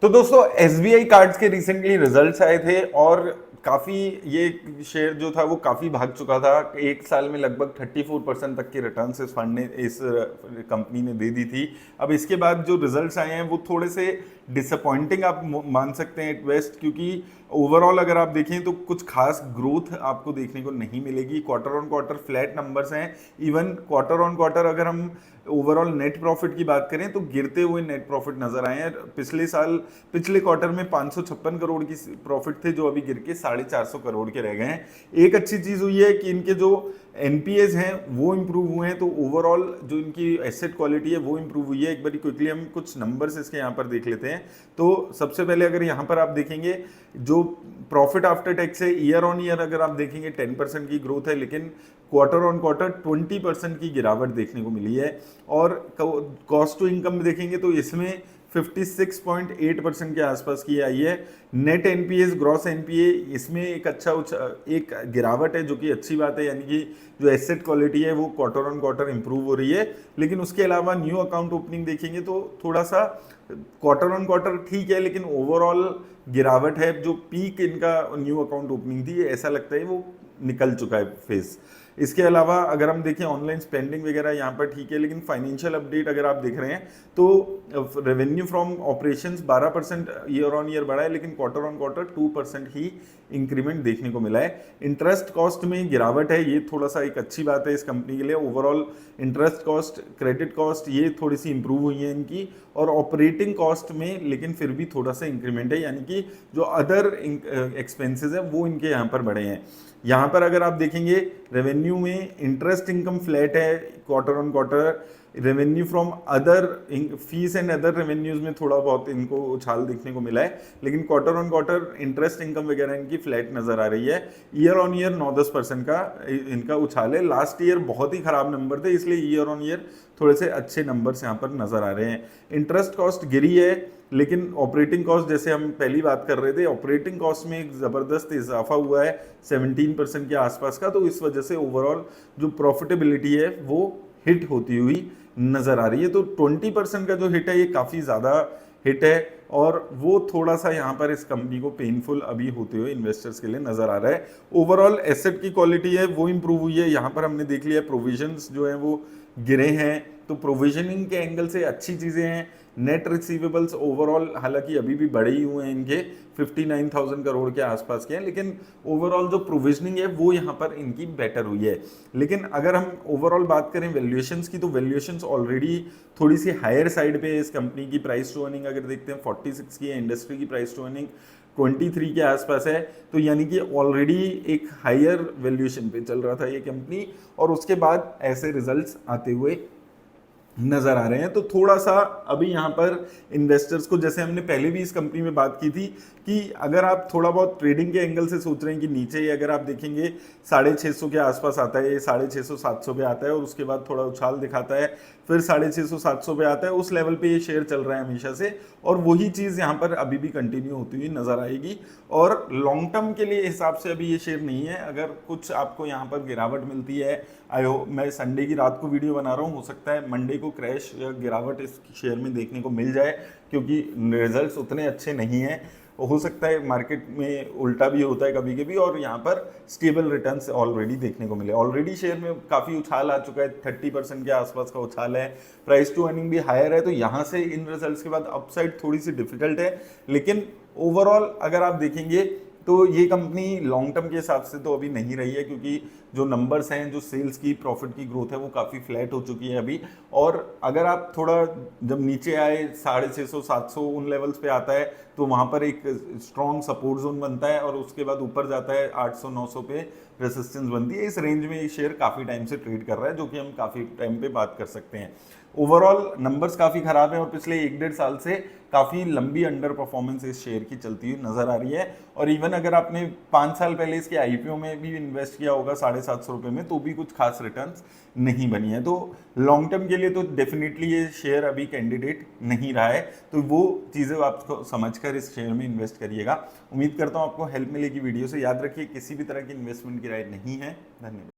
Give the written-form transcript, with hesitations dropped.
तो दोस्तों SBI cards के रिसेंटली रिजल्ट्स आए थे और काफ़ी ये शेयर जो था वो काफ़ी भाग चुका था। एक साल में लगभग 34% तक के रिटर्न इस फंड ने इस कंपनी ने दे दी थी। अब इसके बाद जो रिजल्ट्स आए हैं वो थोड़े से डिसअपॉइंटिंग आप मान सकते हैं एट बेस्ट, क्योंकि ओवरऑल अगर आप देखें तो कुछ खास ग्रोथ आपको देखने को नहीं मिलेगी। Quarter on quarter flat numbers हैं। इवन क्वार्टर ऑन क्वार्टर अगर हम ओवरऑल नेट प्रॉफिट की बात करें तो गिरते हुए नेट प्रॉफिट नजर आए हैं। पिछले क्वार्टर में 556 करोड़ की प्रॉफिट थे, जो अभी गिर के 450 करोड़ के रह गए हैं। एक अच्छी चीज हुई है कि इनके जो एनपीएस हैं वो इंप्रूव हुए हैं, तो ओवरऑल जो इनकी एसेट क्वालिटी है वो इंप्रूव हुई है। एक बार क्विकली हम कुछ नंबर्स इसके यहाँ पर देख लेते हैं। तो सबसे पहले अगर यहाँ पर आप देखेंगे जो प्रॉफिट आफ्टर टैक्स है, ईयर ऑन ईयर अगर आप देखेंगे 10% की ग्रोथ है, लेकिन क्वार्टर ऑन क्वार्टर 20% की गिरावट देखने को मिली है। और कॉस्ट टू इनकम देखेंगे तो इसमें 56.8% के आसपास की आई है। नेट एनपीएस ग्रॉस एनपीए इसमें एक गिरावट है, जो कि अच्छी बात है, यानी कि जो एसेट क्वालिटी है वो क्वार्टर ऑन क्वार्टर इंप्रूव हो रही है। लेकिन उसके अलावा न्यू अकाउंट ओपनिंग देखेंगे तो थोड़ा सा क्वार्टर ऑन क्वार्टर ठीक है, लेकिन ओवरऑल गिरावट है। जो पीक इनका न्यू अकाउंट ओपनिंग थी, ऐसा लगता है वो निकल चुका है फेस। इसके अलावा अगर हम देखें ऑनलाइन स्पेंडिंग वगैरह यहाँ पर ठीक है, लेकिन फाइनेंशियल अपडेट अगर आप देख रहे हैं तो revenue from operations 12% year on year बढ़ा है, लेकिन quarter on quarter 2% he increment देखने को मिला है। इंटरेस्ट कॉस्ट में गिरावट है, ये थोड़ा सा एक अच्छी बात है इस कंपनी के लिए। Overall interest cost, credit cost ये थोड़ी सी इंप्रूव हुई है इनकी, और ऑपरेटिंग कॉस्ट में लेकिन फिर भी थोड़ा सा इंक्रीमेंट है, यानी कि जो अदर एक्सपेंसेस है वो इनके यहाँ पर बढ़े हैं। यहाँ पर अगर आप देखेंगे रेवेन्यू में इंटरेस्ट इनकम फ्लैट है quarter on quarter. Revenue from other fees and other revenues में थोड़ा बहुत इनको उछाल देखने को मिला है, लेकिन quarter on quarter interest income वगैरह इनकी फ्लैट नजर आ रही है। ईयर ऑन ईयर 9-10% का इनका उछाल है। लास्ट ईयर बहुत ही खराब नंबर थे, इसलिए ईयर ऑन ईयर थोड़े से अच्छे नंबर्स यहाँ पर नजर आ रहे हैं। इंटरेस्ट कॉस्ट गिरी है, लेकिन ऑपरेटिंग कॉस्ट, जैसे हम पहली बात कर रहे थे, ऑपरेटिंग कॉस्ट में एक ज़बरदस्त इजाफा हुआ है 17% के आसपास का। तो इस वजह से ओवरऑल जो प्रॉफिटेबिलिटी है वो हिट होती हुई नज़र आ रही है। तो 20% का जो हिट है ये काफ़ी ज़्यादा हिट है, और वो थोड़ा सा यहाँ पर इस कंपनी को पेनफुल अभी होते हुए इन्वेस्टर्स के लिए नज़र आ रहा है। ओवरऑल एसेट की क्वालिटी है वो इंप्रूव हुई है। यहाँ पर हमने देख लिया प्रोविजंस जो है वो गिरे हैं, तो प्रोविजनिंग के एंगल से अच्छी चीज़ें हैं। नेट रिसीवेबल्स ओवरऑल हालांकि अभी भी बढ़े ही हुए हैं, इनके 59,000 करोड़ के आसपास के हैं, लेकिन ओवरऑल जो प्रोविजनिंग है वो यहाँ पर इनकी बेटर हुई है। लेकिन अगर हम ओवरऑल बात करें वैल्यूएशंस की, तो वैल्यूएशंस ऑलरेडी थोड़ी सी हायर साइड पे है इस कंपनी की। प्राइस टू अर्निंग अगर देखते हैं 46 की है, इंडस्ट्री की प्राइस टू अर्निंग 23 के आसपास है। तो यानी कि ऑलरेडी एक हायर वैल्यूएशन पे चल रहा था ये कंपनी, और उसके बाद ऐसे रिजल्ट्स आते हुए नजर आ रहे हैं। तो थोड़ा सा अभी यहाँ पर इन्वेस्टर्स को, जैसे हमने पहले भी इस कंपनी में बात की थी, कि अगर आप थोड़ा बहुत ट्रेडिंग के एंगल से सोच रहे हैं कि नीचे ही अगर आप देखेंगे 650 के आसपास आता है, 650-700 पे आता है, और उसके बाद थोड़ा उछाल दिखाता है, फिर 650-700 पे आता है, उस लेवल पे ये शेयर चल रहा है हमेशा से, और वही चीज़ यहाँ पर अभी भी कंटिन्यू होती हुई नजर आएगी। और लॉन्ग टर्म के लिए हिसाब से अभी ये शेयर नहीं है। अगर कुछ आपको यहाँ पर गिरावट मिलती है, मैं संडे की रात को वीडियो बना रहा हूँ, हो सकता है मंडे को क्रैश या गिरावट इस शेयर में देखने को मिल जाए, क्योंकि रिजल्ट्स उतने अच्छे नहीं हैं। हो सकता है मार्केट में उल्टा भी होता है कभी कभी, और यहाँ पर स्टेबल रिटर्न्स ऑलरेडी देखने को मिले। ऑलरेडी शेयर में काफ़ी उछाल आ चुका है, 30% के आसपास का उछाल है। प्राइस टू अर्निंग भी हायर है, तो यहाँ से इन रिजल्ट्स के बाद अपसाइड थोड़ी सी डिफिकल्ट है। लेकिन ओवरऑल अगर आप देखेंगे तो ये कंपनी लॉन्ग टर्म के हिसाब से तो अभी नहीं रही है, क्योंकि जो नंबर्स हैं, जो सेल्स की, प्रॉफिट की ग्रोथ है वो काफ़ी फ्लैट हो चुकी है अभी। और अगर आप थोड़ा जब नीचे आए 650-700 उन लेवल्स पे आता है, तो वहाँ पर एक स्ट्रॉन्ग सपोर्ट जोन बनता है, और उसके बाद ऊपर जाता है 800-900 पे रेसिस्टेंस बनती है। इस रेंज में ये शेयर काफ़ी टाइम से ट्रेड कर रहा है, जो कि हम काफ़ी टाइम पे बात कर सकते हैं। ओवरऑल नंबर्स काफ़ी खराब है, और पिछले 1-1.5 साल से काफ़ी लंबी अंडर परफॉर्मेंस इस शेयर की चलती हुई नजर आ रही है। और इवन अगर आपने 5 साल पहले इसके आईपीओ में भी इन्वेस्ट किया होगा 750 रुपये में, तो भी कुछ खास रिटर्न्स नहीं बनी है। तो लॉन्ग टर्म के लिए तो डेफिनेटली ये शेयर अभी कैंडिडेट नहीं रहा है। तो वो चीज़ें आपको समझकर इस शेयर में इन्वेस्ट करिएगा। उम्मीद करता हूँ आपको हेल्प मिलेगी वीडियो से। याद रखिए, किसी भी तरह की इन्वेस्टमेंट की राय नहीं है। धन्यवाद।